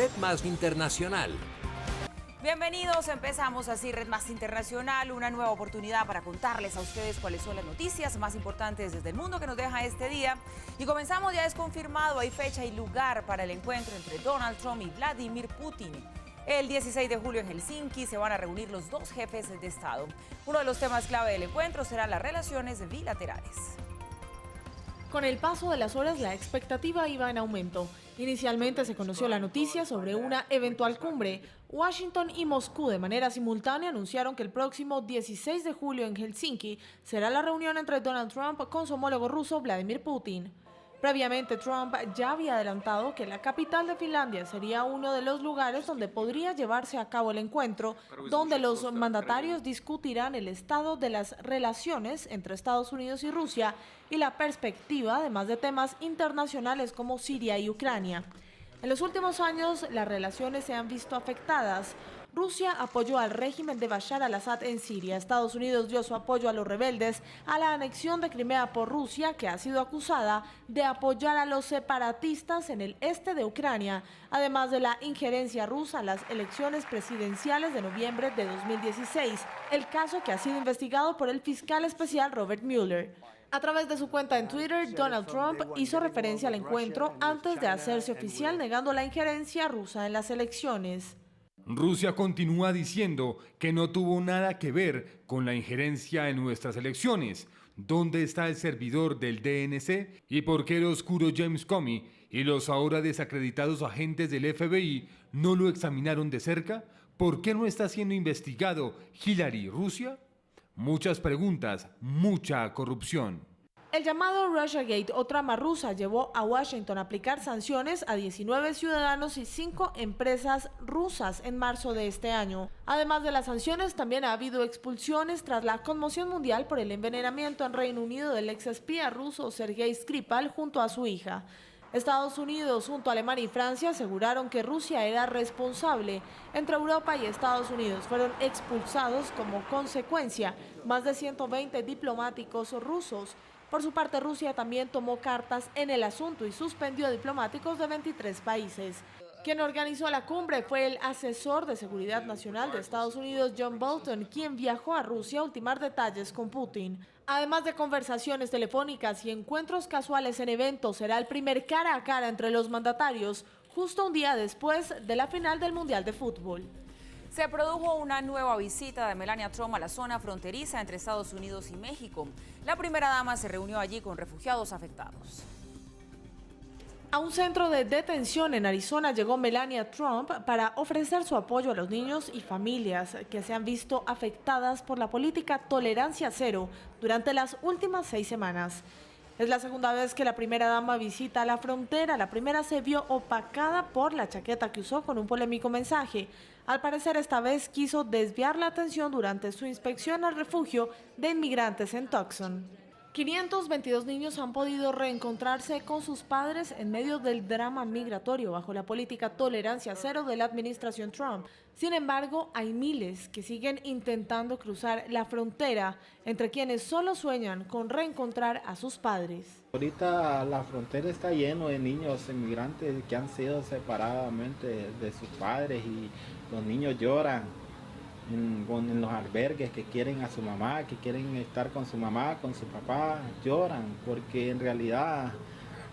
Red Más Internacional. Bienvenidos, empezamos así Red Más Internacional, una nueva oportunidad para contarles a ustedes cuáles son las noticias más importantes desde el mundo que nos deja este día. Y comenzamos, ya es confirmado, hay fecha y lugar para el encuentro entre Donald Trump y Vladimir Putin. El 16 de julio en Helsinki se van a reunir los dos jefes de Estado. Uno de los temas clave del encuentro serán las relaciones bilaterales. Con el paso de las horas, la expectativa iba en aumento. Inicialmente se conoció la noticia sobre una eventual cumbre. Washington y Moscú de manera simultánea anunciaron que el próximo 16 de julio en Helsinki será la reunión entre Donald Trump con su homólogo ruso Vladimir Putin. Previamente, Trump ya había adelantado que la capital de Finlandia sería uno de los lugares donde podría llevarse a cabo el encuentro, donde los mandatarios discutirán el estado de las relaciones entre Estados Unidos y Rusia y la perspectiva, además de temas internacionales como Siria y Ucrania. En los últimos años, las relaciones se han visto afectadas. Rusia apoyó al régimen de Bashar al-Assad en Siria. Estados Unidos dio su apoyo a los rebeldes a la anexión de Crimea por Rusia, que ha sido acusada de apoyar a los separatistas en el este de Ucrania, además de la injerencia rusa en las elecciones presidenciales de noviembre de 2016, el caso que ha sido investigado por el fiscal especial Robert Mueller. A través de su cuenta en Twitter, Donald Trump hizo referencia al encuentro antes de hacerse oficial, negando la injerencia rusa en las elecciones. Rusia continúa diciendo que no tuvo nada que ver con la injerencia en nuestras elecciones. ¿Dónde está el servidor del DNC? ¿Y por qué el oscuro James Comey y los ahora desacreditados agentes del FBI no lo examinaron de cerca? ¿Por qué no está siendo investigado Hillary Rusia? Muchas preguntas, mucha corrupción. El llamado Russiagate o trama rusa llevó a Washington a aplicar sanciones a 19 ciudadanos y 5 empresas rusas en marzo de este año. Además de las sanciones, también ha habido expulsiones tras la conmoción mundial por el envenenamiento en Reino Unido del exespía ruso Sergei Skripal junto a su hija. Estados Unidos, junto a Alemania y Francia, aseguraron que Rusia era responsable. Entre Europa y Estados Unidos fueron expulsados como consecuencia más de 120 diplomáticos rusos. Por su parte, Rusia también tomó cartas en el asunto y suspendió diplomáticos de 23 países. Quien organizó la cumbre fue el asesor de Seguridad Nacional de Estados Unidos, John Bolton, quien viajó a Rusia a ultimar detalles con Putin. Además de conversaciones telefónicas y encuentros casuales en eventos, será el primer cara a cara entre los mandatarios, justo un día después de la final del Mundial de Fútbol. Se produjo una nueva visita de Melania Trump a la zona fronteriza entre Estados Unidos y México. La primera dama se reunió allí con refugiados afectados. A un centro de detención en Arizona llegó Melania Trump para ofrecer su apoyo a los niños y familias que se han visto afectadas por la política tolerancia cero durante las últimas 6 semanas. Es la segunda vez que la primera dama visita la frontera. La primera se vio opacada por la chaqueta que usó con un polémico mensaje. Al parecer, esta vez quiso desviar la atención durante su inspección al refugio de inmigrantes en Tucson. 522 niños han podido reencontrarse con sus padres en medio del drama migratorio bajo la política tolerancia cero de la administración Trump. Sin embargo, hay miles que siguen intentando cruzar la frontera, entre quienes solo sueñan con reencontrar a sus padres. Ahorita la frontera está lleno de niños inmigrantes que han sido separadamente de sus padres y los niños lloran. En los albergues que quieren a su mamá, que quieren estar con su mamá, con su papá, lloran porque en realidad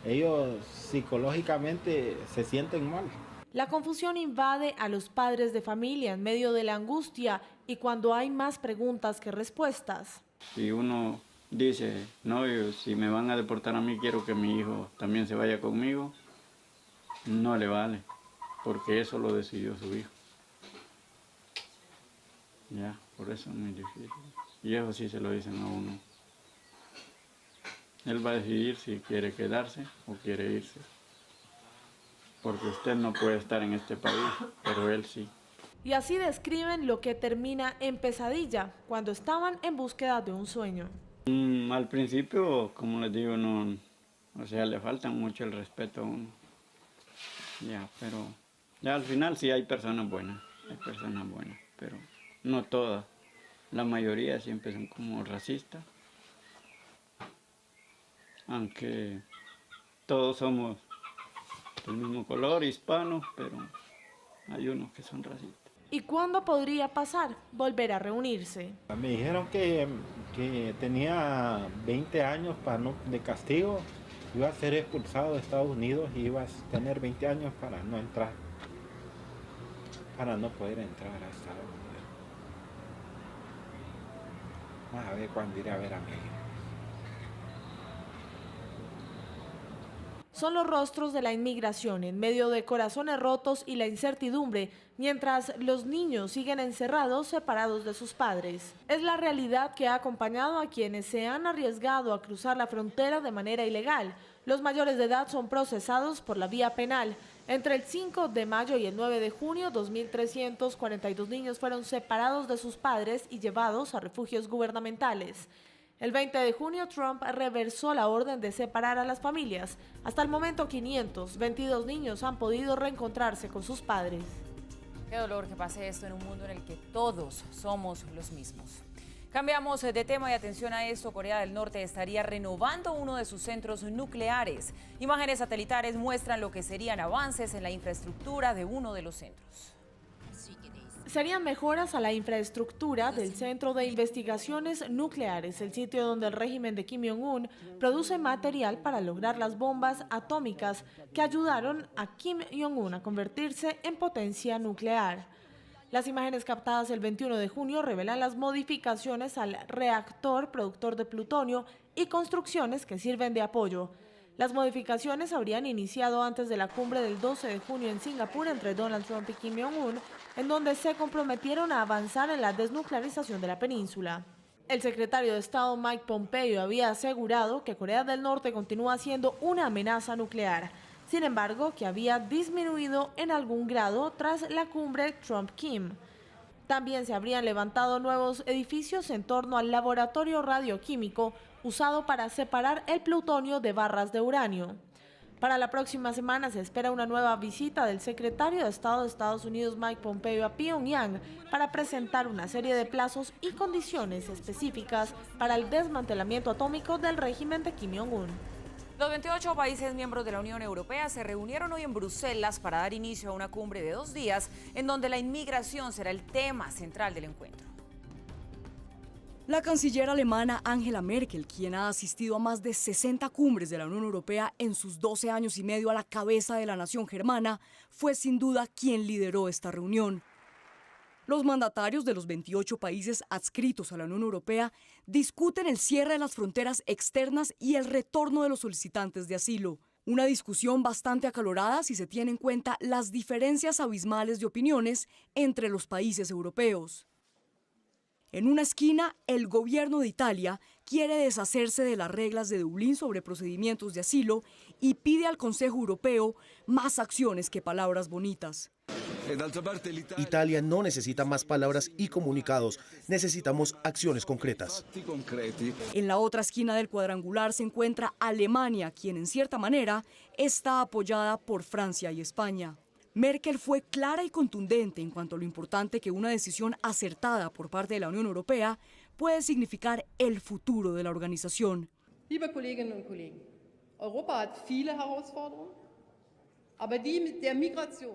ellos psicológicamente se sienten mal. La confusión invade a los padres de familia en medio de la angustia y cuando hay más preguntas que respuestas. Si uno dice, no, si me van a deportar a mí, quiero que mi hijo también se vaya conmigo, no le vale, porque eso lo decidió su hijo. Ya, por eso es muy difícil. Y eso sí se lo dicen a uno. Él va a decidir si quiere quedarse o quiere irse. Porque usted no puede estar en este país, pero él sí. Y así describen lo que termina en pesadilla, cuando estaban en búsqueda de un sueño. Al principio, como les digo, no, o sea, le falta mucho el respeto a uno. Ya, pero ya al final sí hay personas buenas, pero no todas. La mayoría siempre son como racistas. Aunque todos somos del mismo color, hispanos, pero hay unos que son racistas. ¿Y cuándo podría pasar volver a reunirse? Me dijeron que tenía 20 años de castigo, iba a ser expulsado de Estados Unidos y iba a tener 20 años para no entrar, para no poder entrar a Estados Unidos. Vamos a ver cuándo iré a ver a mi hija. Son los rostros de la inmigración en medio de corazones rotos y la incertidumbre, mientras los niños siguen encerrados, separados de sus padres. Es la realidad que ha acompañado a quienes se han arriesgado a cruzar la frontera de manera ilegal. Los mayores de edad son procesados por la vía penal. Entre el 5 de mayo y el 9 de junio, 2.342 niños fueron separados de sus padres y llevados a refugios gubernamentales. El 20 de junio, Trump reversó la orden de separar a las familias. Hasta el momento, 522 niños han podido reencontrarse con sus padres. Qué dolor que pase esto en un mundo en el que todos somos los mismos. Cambiamos de tema y atención a esto. Corea del Norte estaría renovando uno de sus centros nucleares. Imágenes satelitales muestran lo que serían avances en la infraestructura de uno de los centros. Serían mejoras a la infraestructura del Centro de Investigaciones Nucleares, el sitio donde el régimen de Kim Jong-un produce material para lograr las bombas atómicas que ayudaron a Kim Jong-un a convertirse en potencia nuclear. Las imágenes captadas el 21 de junio revelan las modificaciones al reactor productor de plutonio y construcciones que sirven de apoyo. Las modificaciones habrían iniciado antes de la cumbre del 12 de junio en Singapur entre Donald Trump y Kim Jong-un, en donde se comprometieron a avanzar en la desnuclearización de la península. El secretario de Estado Mike Pompeo había asegurado que Corea del Norte continúa siendo una amenaza nuclear, sin embargo, que había disminuido en algún grado tras la cumbre Trump-Kim. También se habrían levantado nuevos edificios en torno al laboratorio radioquímico usado para separar el plutonio de barras de uranio. Para la próxima semana se espera una nueva visita del secretario de Estado de Estados Unidos Mike Pompeo a Pyongyang para presentar una serie de plazos y condiciones específicas para el desmantelamiento atómico del régimen de Kim Jong-un. Los 28 países miembros de la Unión Europea se reunieron hoy en Bruselas para dar inicio a una cumbre de 2 días en donde la inmigración será el tema central del encuentro. La canciller alemana Angela Merkel, quien ha asistido a más de 60 cumbres de la Unión Europea en sus 12 años y medio a la cabeza de la nación germana, fue sin duda quien lideró esta reunión. Los mandatarios de los 28 países adscritos a la Unión Europea discuten el cierre de las fronteras externas y el retorno de los solicitantes de asilo. Una discusión bastante acalorada si se tiene en cuenta las diferencias abismales de opiniones entre los países europeos. En una esquina, el gobierno de Italia quiere deshacerse de las reglas de Dublín sobre procedimientos de asilo y pide al Consejo Europeo más acciones que palabras bonitas. Italia no necesita más palabras y comunicados, necesitamos acciones concretas. En la otra esquina del cuadrangular se encuentra Alemania, quien en cierta manera está apoyada por Francia y España. Merkel fue clara y contundente en cuanto a lo importante que una decisión acertada por parte de la Unión Europea puede significar el futuro de la organización. Liebe Kolleginnen und Kollegen, Europa hat viele Herausforderungen.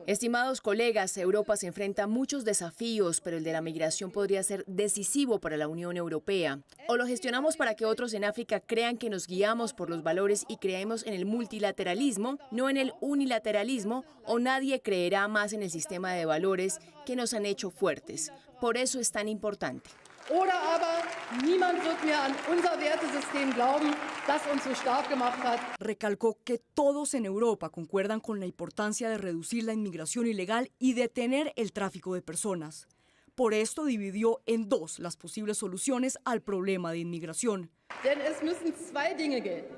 Estimados colegas, Europa se enfrenta a muchos desafíos, pero el de la migración podría ser decisivo para la Unión Europea. O lo gestionamos para que otros en África crean que nos guiamos por los valores y creemos en el multilateralismo, no en el unilateralismo, o nadie creerá más en el sistema de valores que nos han hecho fuertes. Por eso es tan importante. Oder aber niemand wird mehr an unser Wertesystem glauben, das uns so stark gemacht hat. Recalcó que todos en Europa concuerdan con la importancia de reducir la inmigración ilegal y detener el tráfico de personas. Por esto dividió en dos las posibles soluciones al problema de inmigración. Denn es müssen zwei Dinge gelten.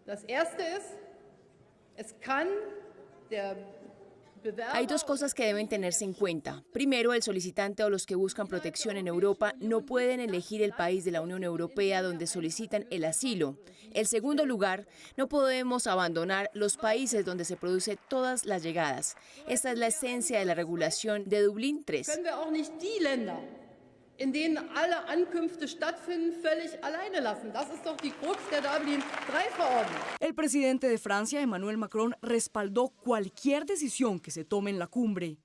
Das erste ist, es kann der Hay dos cosas que deben tenerse en cuenta. Primero, el solicitante o los que buscan protección en Europa no pueden elegir el país de la Unión Europea donde solicitan el asilo. En segundo lugar, no podemos abandonar los países donde se producen todas las llegadas. Esta es la esencia de la regulación de Dublín III. in denen alle Ankünfte stattfinden, völlig alleine lassen. Das ist doch die Krux der Dublin III-Verordnung. El presidente de Francia, Emmanuel Macron, respaldó cualquier decisión que se tome en la cumbre.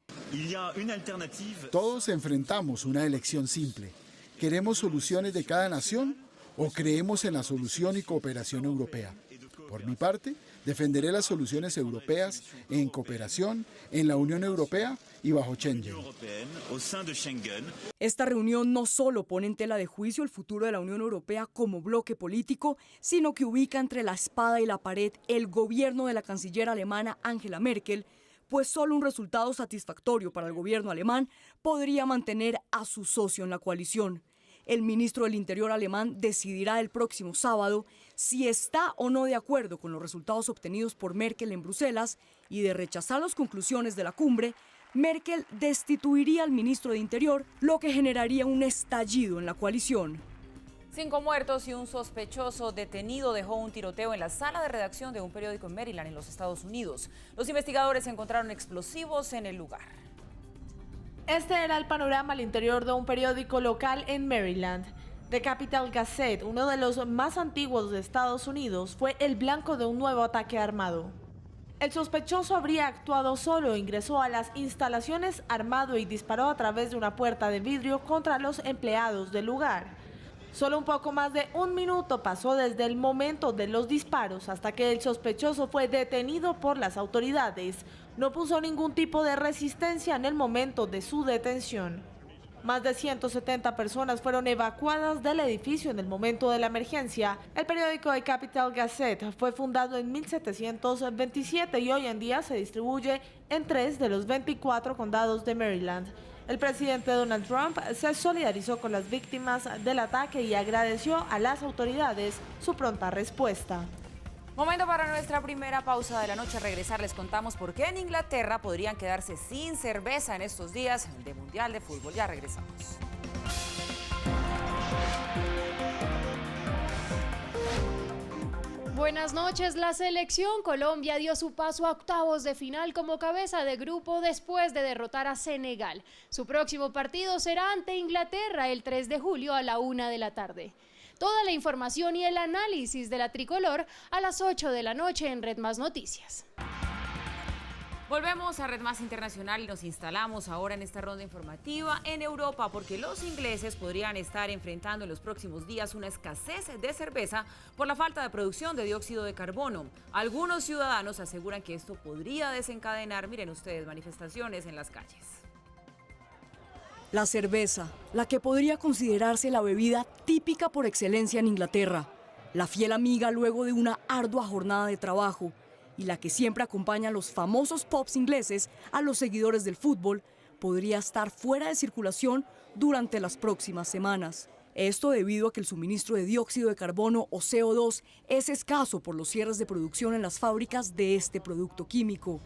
Todos enfrentamos una elección simple. ¿Queremos soluciones de cada nación o creemos en la solución y cooperación europea? Por mi parte, defenderé las soluciones europeas en cooperación, en la Unión Europea y bajo Schengen. Esta reunión no solo pone en tela de juicio el futuro de la Unión Europea como bloque político, sino que ubica entre la espada y la pared el gobierno de la canciller alemana Angela Merkel, pues solo un resultado satisfactorio para el gobierno alemán podría mantener a su socio en la coalición. El ministro del Interior alemán decidirá el próximo sábado si está o no de acuerdo con los resultados obtenidos por Merkel en Bruselas, y de rechazar las conclusiones de la cumbre, Merkel destituiría al ministro de Interior, lo que generaría un estallido en la coalición. 5 muertos y un sospechoso detenido dejó un tiroteo en la sala de redacción de un periódico en Maryland, en los Estados Unidos. Los investigadores encontraron explosivos en el lugar. Este era el panorama al interior de un periódico local en Maryland. The Capital Gazette, uno de los más antiguos de Estados Unidos, fue el blanco de un nuevo ataque armado. El sospechoso habría actuado solo, ingresó a las instalaciones armado y disparó a través de una puerta de vidrio contra los empleados del lugar. Solo un poco más de un minuto pasó desde el momento de los disparos hasta que el sospechoso fue detenido por las autoridades. No puso ningún tipo de resistencia en el momento de su detención. Más de 170 personas fueron evacuadas del edificio en el momento de la emergencia. El periódico The Capital Gazette fue fundado en 1727 y hoy en día se distribuye en 3 de los 24 condados de Maryland. El presidente Donald Trump se solidarizó con las víctimas del ataque y agradeció a las autoridades su pronta respuesta. Momento para nuestra primera pausa de la noche. Al regresar les contamos por qué en Inglaterra podrían quedarse sin cerveza en estos días de Mundial de Fútbol. Ya regresamos. Buenas noches. La selección Colombia dio su paso a octavos de final como cabeza de grupo después de derrotar a Senegal. Su próximo partido será ante Inglaterra el 3 de julio a la 1 de la tarde. Toda la información y el análisis de la tricolor a las 8 de la noche en Red Más Noticias. Volvemos a Red Más Internacional y nos instalamos ahora en esta ronda informativa en Europa, porque los ingleses podrían estar enfrentando en los próximos días una escasez de cerveza por la falta de producción de dióxido de carbono. Algunos ciudadanos aseguran que esto podría desencadenar, miren ustedes, manifestaciones en las calles. La cerveza, la que podría considerarse la bebida típica por excelencia en Inglaterra, la fiel amiga luego de una ardua jornada de trabajo, y la que siempre acompaña a los famosos pubs ingleses a los seguidores del fútbol, podría estar fuera de circulación durante las próximas semanas. Esto debido a que el suministro de dióxido de carbono o CO2 es escaso por los cierres de producción en las fábricas de este producto químico.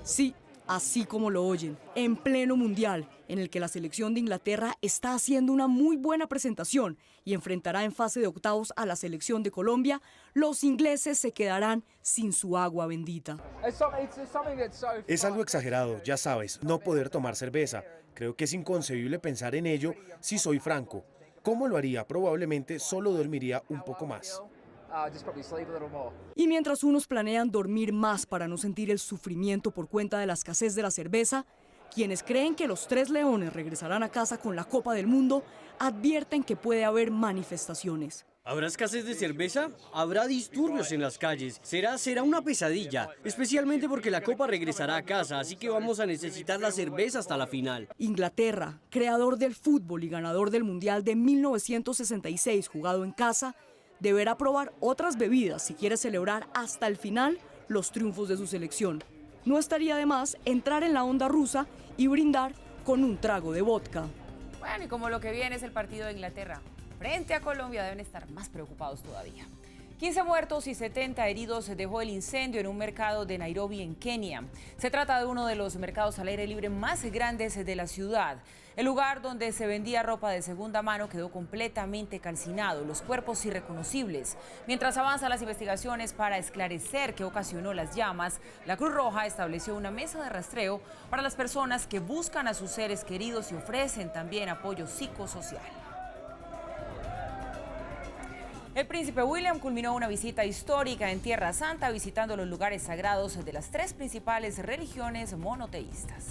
Sí, así como lo oyen, en pleno mundial, en el que la selección de Inglaterra está haciendo una muy buena presentación y enfrentará en fase de octavos a la selección de Colombia, los ingleses se quedarán sin su agua bendita. Es algo exagerado, ya sabes, no poder tomar cerveza. Creo que es inconcebible pensar en ello si soy franco. ¿Cómo lo haría? Probablemente solo dormiría un poco más. Y mientras unos planean dormir más para no sentir el sufrimiento por cuenta de la escasez de la cerveza, quienes creen que los Tres Leones regresarán a casa con la Copa del Mundo advierten que puede haber manifestaciones. ¿Habrá escasez de cerveza? Habrá disturbios en las calles. Será una pesadilla, especialmente porque la Copa regresará a casa, así que vamos a necesitar la cerveza hasta la final. Inglaterra, creador del fútbol y ganador del Mundial de 1966 jugado en casa, deberá probar otras bebidas si quiere celebrar hasta el final los triunfos de su selección. No estaría de más entrar en la onda rusa y brindar con un trago de vodka. Bueno, y como lo que viene es el partido de Inglaterra frente a Colombia, deben estar más preocupados todavía. 15 muertos y 70 heridos dejó el incendio en un mercado de Nairobi, en Kenia. Se trata de uno de los mercados al aire libre más grandes de la ciudad. El lugar donde se vendía ropa de segunda mano quedó completamente calcinado, los cuerpos irreconocibles. Mientras avanzan las investigaciones para esclarecer qué ocasionó las llamas, la Cruz Roja estableció una mesa de rastreo para las personas que buscan a sus seres queridos y ofrecen también apoyo psicosocial. El príncipe William culminó una visita histórica en Tierra Santa, visitando los lugares sagrados de las 3 principales religiones monoteístas.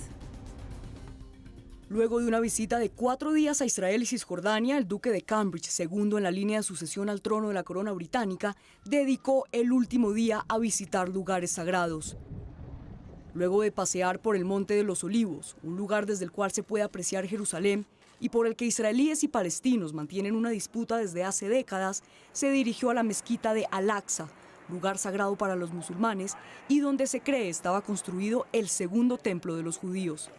Luego de una visita de 4 días a Israel y Cisjordania, el duque de Cambridge, segundo en la línea de sucesión al trono de la corona británica, dedicó el último día a visitar lugares sagrados. Luego de pasear por el Monte de los Olivos, un lugar desde el cual se puede apreciar Jerusalén, y por el que israelíes y palestinos mantienen una disputa desde hace décadas, se dirigió a la mezquita de Al-Aqsa, lugar sagrado para los musulmanes y donde se cree estaba construido el segundo templo de los judíos.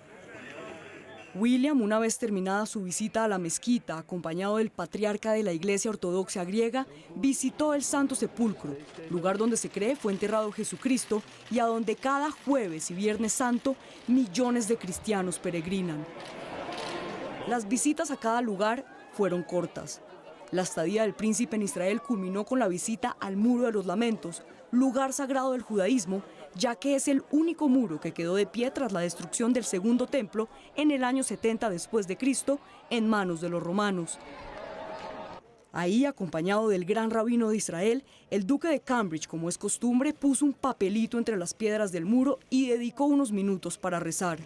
William, una vez terminada su visita a la mezquita, acompañado del patriarca de la Iglesia Ortodoxa griega, visitó el Santo Sepulcro, lugar donde se cree fue enterrado Jesucristo y a donde cada jueves y viernes santo millones de cristianos peregrinan. Las visitas a cada lugar fueron cortas. La estadía del príncipe en Israel culminó con la visita al Muro de los Lamentos, lugar sagrado del judaísmo, ya que es el único muro que quedó de pie tras la destrucción del segundo templo en el año 70 después de Cristo en manos de los romanos. Ahí, acompañado del gran rabino de Israel, el duque de Cambridge, como es costumbre, puso un papelito entre las piedras del muro y dedicó unos minutos para rezar.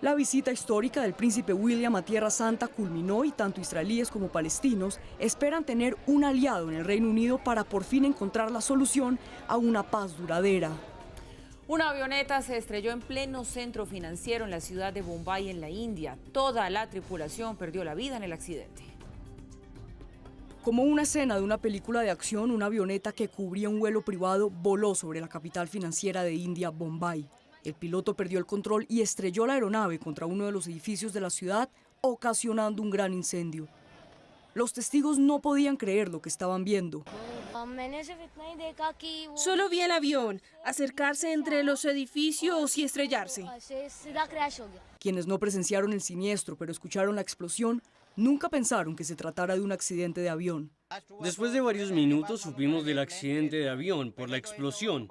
La visita histórica del príncipe William a Tierra Santa culminó y tanto israelíes como palestinos esperan tener un aliado en el Reino Unido para por fin encontrar la solución a una paz duradera. Una avioneta se estrelló en pleno centro financiero en la ciudad de Bombay, en la India. Toda la tripulación perdió la vida en el accidente. Como una escena de una película de acción, una avioneta que cubría un vuelo privado voló sobre la capital financiera de India, Bombay. El piloto perdió el control y estrelló la aeronave contra uno de los edificios de la ciudad, ocasionando un gran incendio. Los testigos no podían creer lo que estaban viendo. Solo vi el avión acercarse entre los edificios y estrellarse. Quienes no presenciaron el siniestro pero escucharon la explosión, nunca pensaron que se tratara de un accidente de avión. Después de varios minutos supimos del accidente de avión por la explosión.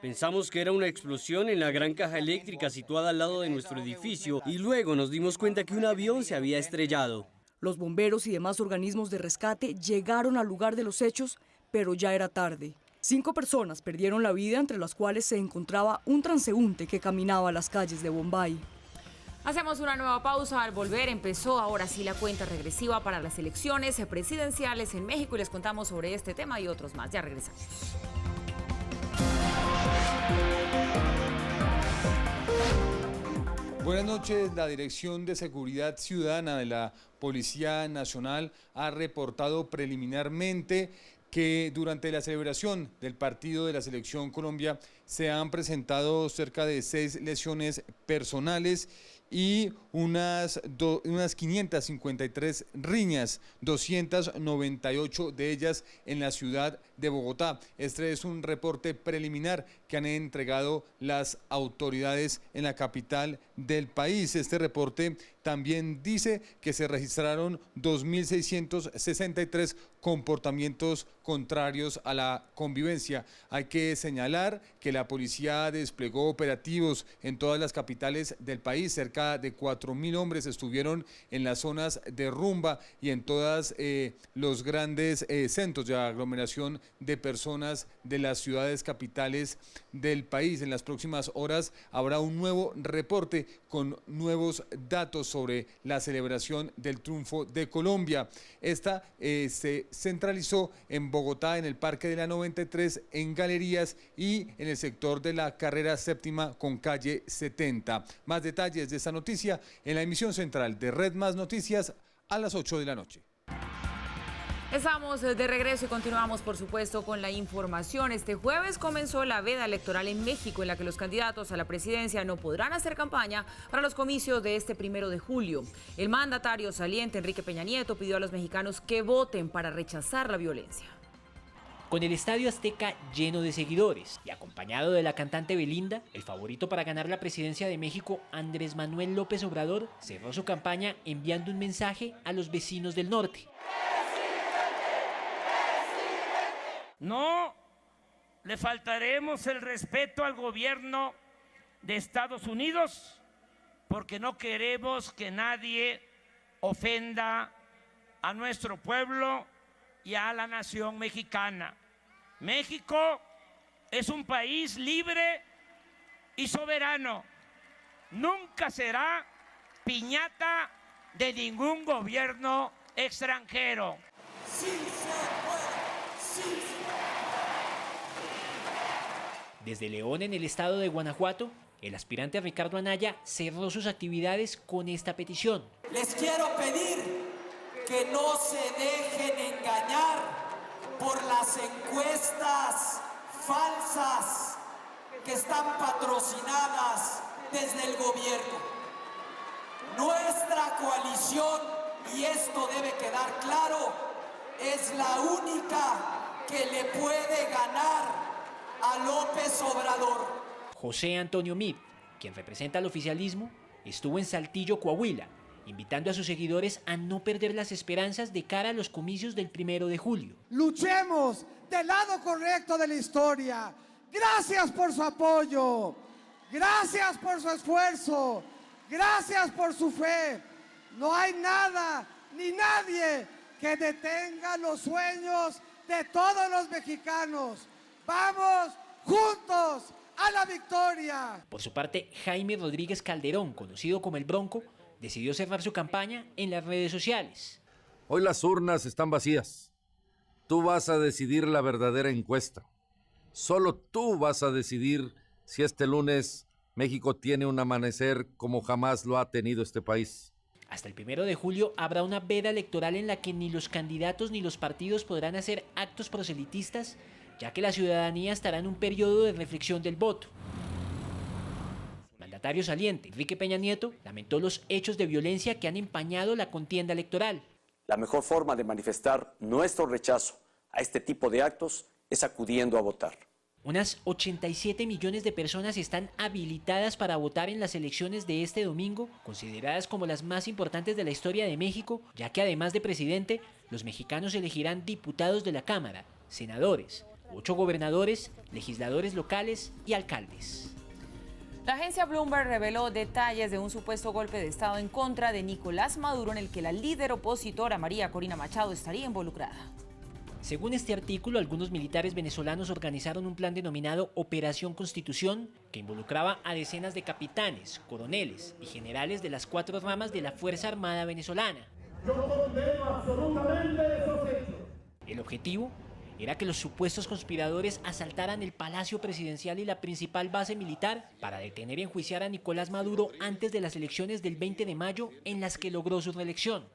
Pensamos que era una explosión en la gran caja eléctrica situada al lado de nuestro edificio y luego nos dimos cuenta que un avión se había estrellado. Los bomberos y demás organismos de rescate llegaron al lugar de los hechos, pero ya era tarde. 5 personas perdieron la vida, entre las cuales se encontraba un transeúnte que caminaba a las calles de Bombay. Hacemos una nueva pausa. Al volver empezó ahora sí la cuenta regresiva para las elecciones presidenciales en México y les contamos sobre este tema y otros más. Ya regresamos. Buenas noches. La Dirección de Seguridad Ciudadana de la Policía Nacional ha reportado preliminarmente que durante la celebración del partido de la Selección Colombia se han presentado cerca de 6 lesiones personales y unas 553 riñas, 298 de ellas en la ciudad de Bogotá. Este es un reporte preliminar que han entregado las autoridades en la capital del país. Este reporte también dice que se registraron 2.663 comportamientos contrarios a la convivencia. Hay que señalar que la policía desplegó operativos en todas las capitales del país. Cerca de 4.000 hombres estuvieron en las zonas de rumba y en todos los grandes centros de aglomeración de personas de las ciudades capitales del país. En las próximas horas habrá un nuevo reporte con nuevos datos sobre la celebración del triunfo de Colombia. Esta se centralizó en Bogotá, en el Parque de la 93, en Galerías y en el sector de la Carrera Séptima con calle 70. Más detalles de esta noticia en la emisión central de Red Más Noticias a las 8 de la noche. Estamos de regreso y continuamos, por supuesto, con la información. Este jueves comenzó la veda electoral en México, en la que los candidatos a la presidencia no podrán hacer campaña para los comicios de este 1 de julio. El mandatario saliente, Enrique Peña Nieto, pidió a los mexicanos que voten para rechazar la violencia. Con el Estadio Azteca lleno de seguidores y acompañado de la cantante Belinda, el favorito para ganar la presidencia de México, Andrés Manuel López Obrador, cerró su campaña enviando un mensaje a los vecinos del norte. No le faltaremos el respeto al gobierno de Estados Unidos porque no queremos que nadie ofenda a nuestro pueblo y a la nación mexicana. México es un país libre y soberano. Nunca será piñata de ningún gobierno extranjero. Sí se puede, sí se puede. Desde León, en el estado de Guanajuato, el aspirante Ricardo Anaya cerró sus actividades con esta petición. Les quiero pedir que no se dejen engañar por las encuestas falsas que están patrocinadas desde el gobierno. Nuestra coalición, y esto debe quedar claro, es la única que le puede ganar a López Obrador. José Antonio Meade, quien representa al oficialismo, estuvo en Saltillo, Coahuila, invitando a sus seguidores a no perder las esperanzas de cara a los comicios del 1 de julio. Luchemos del lado correcto de la historia. Gracias por su apoyo, gracias por su esfuerzo, gracias por su fe. No hay nada ni nadie que detenga los sueños de todos los mexicanos. ¡Vamos juntos a la victoria! Por su parte, Jaime Rodríguez Calderón, conocido como El Bronco, decidió cerrar su campaña en las redes sociales. Hoy las urnas están vacías. Tú vas a decidir la verdadera encuesta. Solo tú vas a decidir si este lunes México tiene un amanecer como jamás lo ha tenido este país. Hasta el 1 de julio habrá una veda electoral en la que ni los candidatos ni los partidos podrán hacer actos proselitistas, ya que la ciudadanía estará en un periodo de reflexión del voto. El mandatario saliente, Enrique Peña Nieto, lamentó los hechos de violencia que han empañado la contienda electoral. La mejor forma de manifestar nuestro rechazo a este tipo de actos es acudiendo a votar. Unas 87 millones de personas están habilitadas para votar en las elecciones de este domingo, consideradas como las más importantes de la historia de México, ya que además de presidente, los mexicanos elegirán diputados de la Cámara, senadores, 8 gobernadores, legisladores locales y alcaldes. La agencia Bloomberg reveló detalles de un supuesto golpe de Estado en contra de Nicolás Maduro en el que la líder opositora María Corina Machado estaría involucrada. Según este artículo, algunos militares venezolanos organizaron un plan denominado Operación Constitución, que involucraba a decenas de capitanes, coroneles y generales de las 4 ramas de la Fuerza Armada venezolana. Yo condeno absolutamente esos hechos. El objetivo era que los supuestos conspiradores asaltaran el Palacio Presidencial y la principal base militar para detener y enjuiciar a Nicolás Maduro antes de las elecciones del 20 de mayo en las que logró su reelección.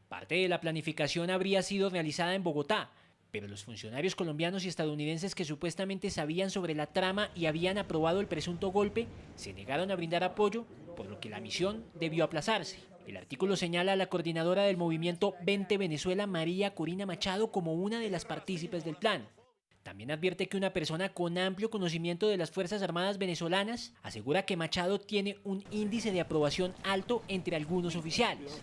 Parte de la planificación habría sido realizada en Bogotá, pero los funcionarios colombianos y estadounidenses que supuestamente sabían sobre la trama y habían aprobado el presunto golpe se negaron a brindar apoyo, por lo que la misión debió aplazarse. El artículo señala a la coordinadora del movimiento 20 Venezuela, María Corina Machado, como una de las partícipes del plan. También advierte que una persona con amplio conocimiento de las Fuerzas Armadas venezolanas asegura que Machado tiene un índice de aprobación alto entre algunos oficiales,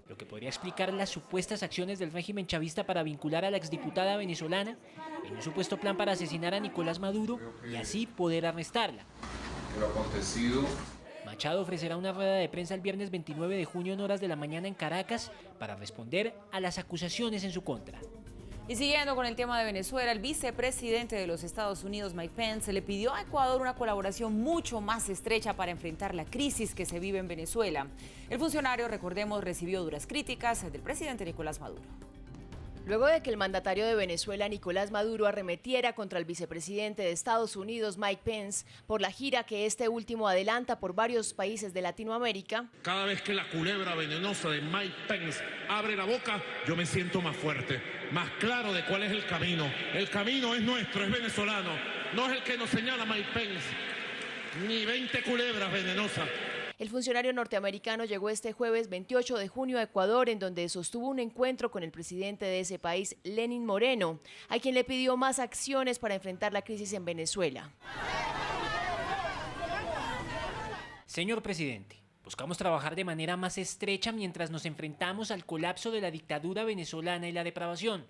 lo que podría explicar las supuestas acciones del régimen chavista para vincular a la exdiputada venezolana en un supuesto plan para asesinar a Nicolás Maduro y así poder arrestarla. Lo acontecido. Machado ofrecerá una rueda de prensa el viernes 29 de junio en horas de la mañana en Caracas para responder a las acusaciones en su contra. Y siguiendo con el tema de Venezuela, el vicepresidente de los Estados Unidos, Mike Pence, le pidió a Ecuador una colaboración mucho más estrecha para enfrentar la crisis que se vive en Venezuela. El funcionario, recordemos, recibió duras críticas del presidente Nicolás Maduro. Luego de que el mandatario de Venezuela, Nicolás Maduro, arremetiera contra el vicepresidente de Estados Unidos, Mike Pence, por la gira que este último adelanta por varios países de Latinoamérica. Cada vez que la culebra venenosa de Mike Pence abre la boca, yo me siento más fuerte, más claro de cuál es el camino. El camino es nuestro, es venezolano, no es el que nos señala Mike Pence, ni 20 culebras venenosas. El funcionario norteamericano llegó este jueves 28 de junio a Ecuador, en donde sostuvo un encuentro con el presidente de ese país, Lenín Moreno, a quien le pidió más acciones para enfrentar la crisis en Venezuela. Señor presidente, buscamos trabajar de manera más estrecha mientras nos enfrentamos al colapso de la dictadura venezolana y la depravación.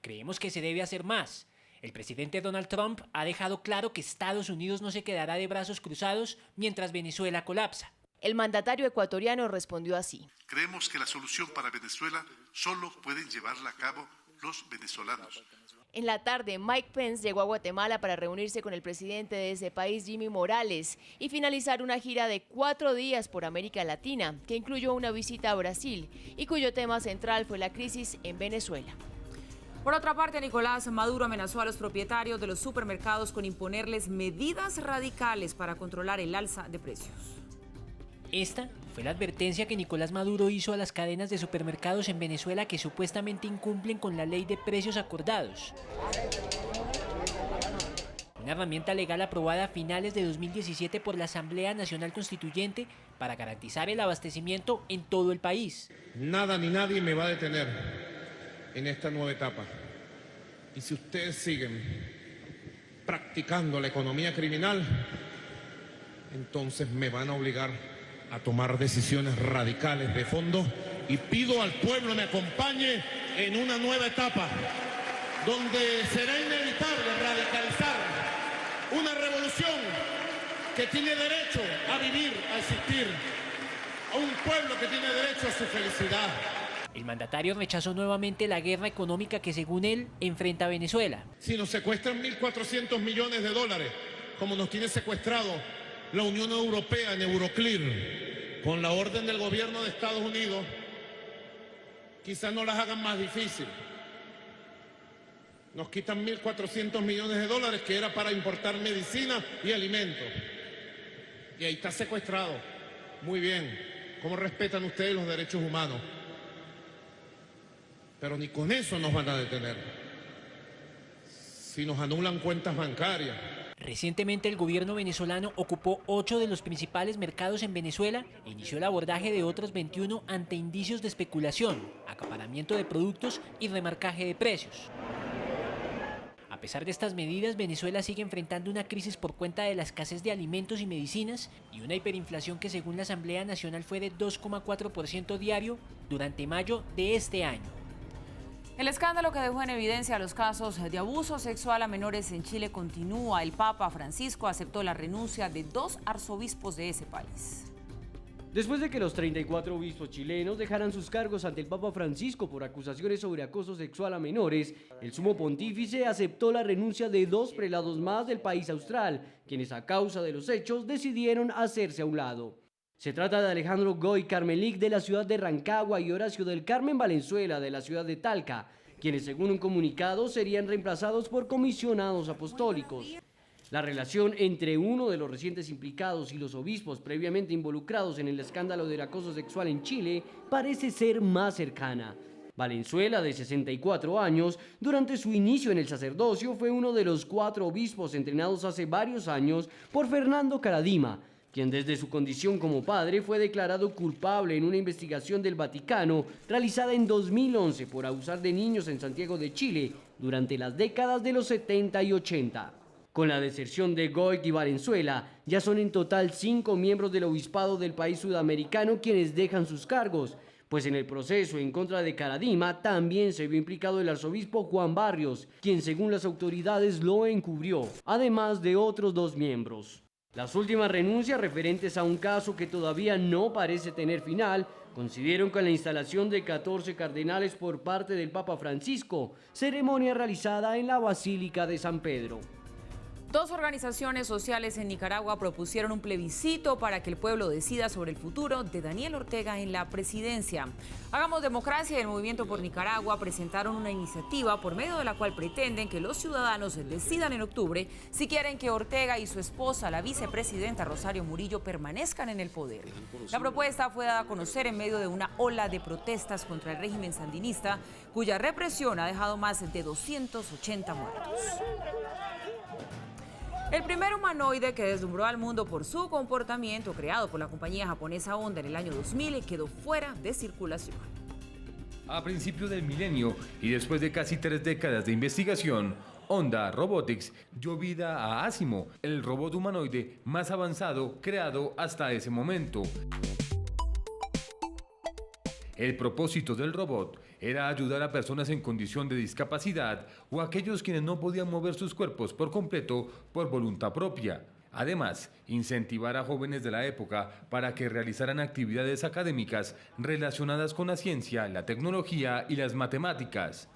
Creemos que se debe hacer más. El presidente Donald Trump ha dejado claro que Estados Unidos no se quedará de brazos cruzados mientras Venezuela colapsa. El mandatario ecuatoriano respondió así. Creemos que la solución para Venezuela solo pueden llevarla a cabo los venezolanos. En la tarde, Mike Pence llegó a Guatemala para reunirse con el presidente de ese país, Jimmy Morales, y finalizar una gira de 4 días por América Latina, que incluyó una visita a Brasil y cuyo tema central fue la crisis en Venezuela. Por otra parte, Nicolás Maduro amenazó a los propietarios de los supermercados con imponerles medidas radicales para controlar el alza de precios. Esta fue la advertencia que Nicolás Maduro hizo a las cadenas de supermercados en Venezuela que supuestamente incumplen con la ley de precios acordados. Una herramienta legal aprobada a finales de 2017 por la Asamblea Nacional Constituyente para garantizar el abastecimiento en todo el país. Nada ni nadie me va a detener en esta nueva etapa. Y si ustedes siguen practicando la economía criminal, entonces me van a obligar a tomar decisiones radicales de fondo, y pido al pueblo me acompañe en una nueva etapa donde será inevitable radicalizar una revolución que tiene derecho a vivir, a existir, a un pueblo que tiene derecho a su felicidad. El mandatario rechazó nuevamente la guerra económica que, según él, enfrenta a Venezuela. Si nos secuestran 1.400 millones de dólares, como nos tiene secuestrado la Unión Europea en Euroclear, con la orden del gobierno de Estados Unidos, quizás no las hagan más difícil. Nos quitan 1.400 millones de dólares que era para importar medicina y alimentos. Y ahí está secuestrado. Muy bien. ¿Cómo respetan ustedes los derechos humanos? Pero ni con eso nos van a detener. Si nos anulan cuentas bancarias. Recientemente el gobierno venezolano ocupó 8 de los principales mercados en Venezuela e inició el abordaje de otros 21 ante indicios de especulación, acaparamiento de productos y remarcaje de precios. A pesar de estas medidas, Venezuela sigue enfrentando una crisis por cuenta de la escasez de alimentos y medicinas y una hiperinflación que, según la Asamblea Nacional, fue de 2,4% diario durante mayo de este año. El escándalo que dejó en evidencia los casos de abuso sexual a menores en Chile continúa. El Papa Francisco aceptó la renuncia de 2 arzobispos de ese país. Después de que los 34 obispos chilenos dejaran sus cargos ante el Papa Francisco por acusaciones sobre acoso sexual a menores, el sumo pontífice aceptó la renuncia de 2 prelados más del país austral, quienes a causa de los hechos decidieron hacerse a un lado. Se trata de Alejandro Goy Carmelic de la ciudad de Rancagua y Horacio del Carmen Valenzuela de la ciudad de Talca, quienes, según un comunicado, serían reemplazados por comisionados apostólicos. La relación entre uno de los recientes implicados y los obispos previamente involucrados en el escándalo del acoso sexual en Chile parece ser más cercana. Valenzuela, de 64 años, durante su inicio en el sacerdocio fue uno de los 4 obispos entrenados hace varios años por Fernando Caradima, quien desde su condición como padre fue declarado culpable en una investigación del Vaticano realizada en 2011 por abusar de niños en Santiago de Chile durante las décadas de los 70 y 80. Con la deserción de Goy y Valenzuela, ya son en total 5 miembros del obispado del país sudamericano quienes dejan sus cargos, pues en el proceso en contra de Caradima también se vio implicado el arzobispo Juan Barrios, quien según las autoridades lo encubrió, además de otros 2 miembros. Las últimas renuncias referentes a un caso que todavía no parece tener final coincidieron con la instalación de 14 cardenales por parte del Papa Francisco, ceremonia realizada en la Basílica de San Pedro. Dos organizaciones sociales en Nicaragua propusieron un plebiscito para que el pueblo decida sobre el futuro de Daniel Ortega en la presidencia. Hagamos Democracia y el Movimiento por Nicaragua presentaron una iniciativa por medio de la cual pretenden que los ciudadanos decidan en octubre si quieren que Ortega y su esposa, la vicepresidenta Rosario Murillo, permanezcan en el poder. La propuesta fue dada a conocer en medio de una ola de protestas contra el régimen sandinista, cuya represión ha dejado más de 280 muertos. El primer humanoide que deslumbró al mundo por su comportamiento, creado por la compañía japonesa Honda en el año 2000, quedó fuera de circulación. A principios del milenio y después de casi 3 décadas de investigación, Honda Robotics dio vida a Asimo, el robot humanoide más avanzado creado hasta ese momento. El propósito del robot era ayudar a personas en condición de discapacidad o a aquellos quienes no podían mover sus cuerpos por completo por voluntad propia. Además, incentivar a jóvenes de la época para que realizaran actividades académicas relacionadas con la ciencia, la tecnología y las matemáticas.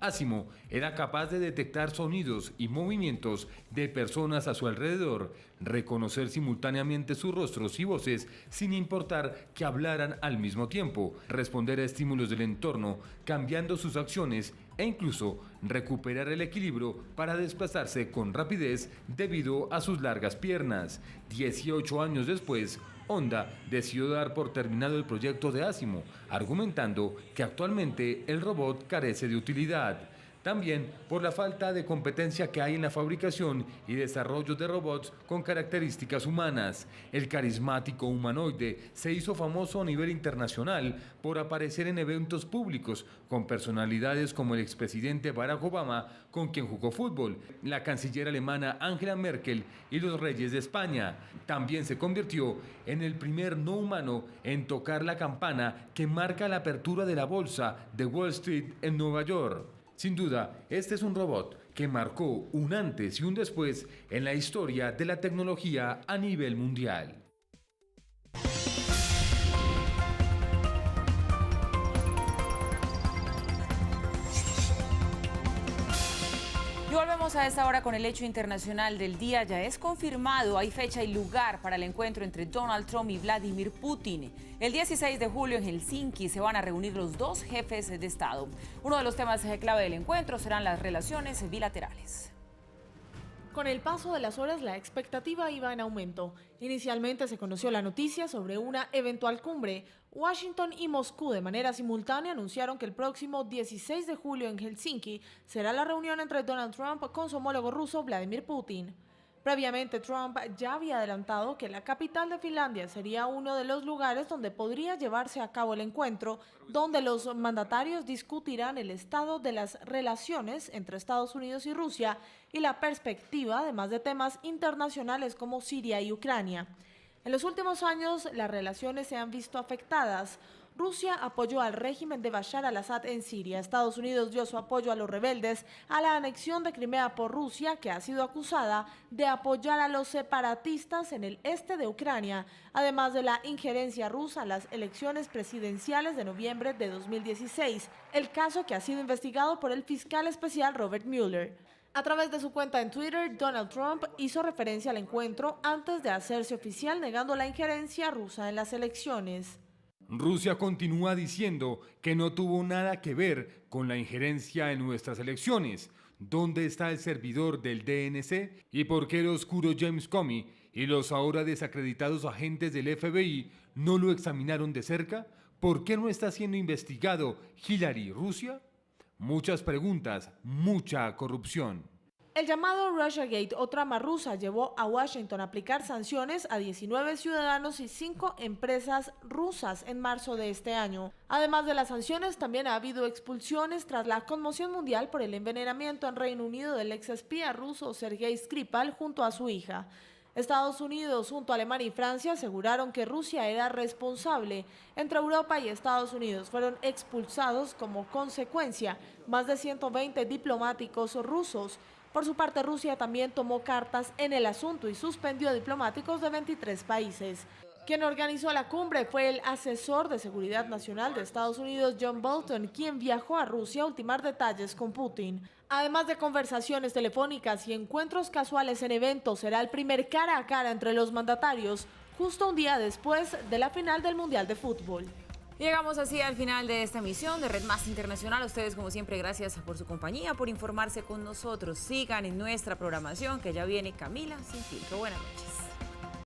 Asimo era capaz de detectar sonidos y movimientos de personas a su alrededor, reconocer simultáneamente sus rostros y voces sin importar que hablaran al mismo tiempo, responder a estímulos del entorno, cambiando sus acciones e incluso recuperar el equilibrio para desplazarse con rapidez debido a sus largas piernas. 18 años después, Honda decidió dar por terminado el proyecto de Asimo, argumentando que actualmente el robot carece de utilidad. También por la falta de competencia que hay en la fabricación y desarrollo de robots con características humanas. El carismático humanoide se hizo famoso a nivel internacional por aparecer en eventos públicos con personalidades como el expresidente Barack Obama, con quien jugó fútbol, la canciller alemana Angela Merkel y los reyes de España. También se convirtió en el primer no humano en tocar la campana que marca la apertura de la bolsa de Wall Street en Nueva York. Sin duda, este es un robot que marcó un antes y un después en la historia de la tecnología a nivel mundial. Y volvemos a esta hora con el hecho internacional del día. Ya es confirmado, hay fecha y lugar para el encuentro entre Donald Trump y Vladimir Putin. El 16 de julio en Helsinki se van a reunir los dos jefes de Estado. Uno de los temas clave del encuentro serán las relaciones bilaterales. Con el paso de las horas, la expectativa iba en aumento. Inicialmente se conoció la noticia sobre una eventual cumbre. Washington y Moscú de manera simultánea anunciaron que el próximo 16 de julio en Helsinki será la reunión entre Donald Trump con su homólogo ruso Vladimir Putin. Previamente, Trump ya había adelantado que la capital de Finlandia sería uno de los lugares donde podría llevarse a cabo el encuentro, donde los mandatarios discutirán el estado de las relaciones entre Estados Unidos y Rusia y la perspectiva, además de temas internacionales como Siria y Ucrania. En los últimos años, las relaciones se han visto afectadas. Rusia apoyó al régimen de Bashar al-Assad en Siria. Estados Unidos dio su apoyo a los rebeldes a la anexión de Crimea por Rusia, que ha sido acusada de apoyar a los separatistas en el este de Ucrania, además de la injerencia rusa en las elecciones presidenciales de noviembre de 2016, el caso que ha sido investigado por el fiscal especial Robert Mueller. A través de su cuenta en Twitter, Donald Trump hizo referencia al encuentro antes de hacerse oficial, negando la injerencia rusa en las elecciones. Rusia continúa diciendo que no tuvo nada que ver con la injerencia en nuestras elecciones. ¿Dónde está el servidor del DNC? ¿Y por qué el oscuro James Comey y los ahora desacreditados agentes del FBI no lo examinaron de cerca? ¿Por qué no está siendo investigado Hillary Rusia? Muchas preguntas, mucha corrupción. El llamado Russiagate o trama rusa llevó a Washington a aplicar sanciones a 19 ciudadanos y 5 empresas rusas en marzo de este año. Además de las sanciones, también ha habido expulsiones tras la conmoción mundial por el envenenamiento en Reino Unido del exespía ruso Sergei Skripal junto a su hija. Estados Unidos, junto a Alemania y Francia, aseguraron que Rusia era responsable. Entre Europa y Estados Unidos fueron expulsados como consecuencia más de 120 diplomáticos rusos. Por su parte, Rusia también tomó cartas en el asunto y suspendió diplomáticos de 23 países. Quien organizó la cumbre fue el asesor de seguridad nacional de Estados Unidos, John Bolton, quien viajó a Rusia a ultimar detalles con Putin. Además de conversaciones telefónicas y encuentros casuales en eventos, será el primer cara a cara entre los mandatarios, justo un día después de la final del Mundial de Fútbol. Llegamos así al final de esta emisión de Red Más Internacional. A ustedes, como siempre, gracias por su compañía, por informarse con nosotros. Sigan en nuestra programación, que ya viene Camila Sin Filtro. Buenas noches.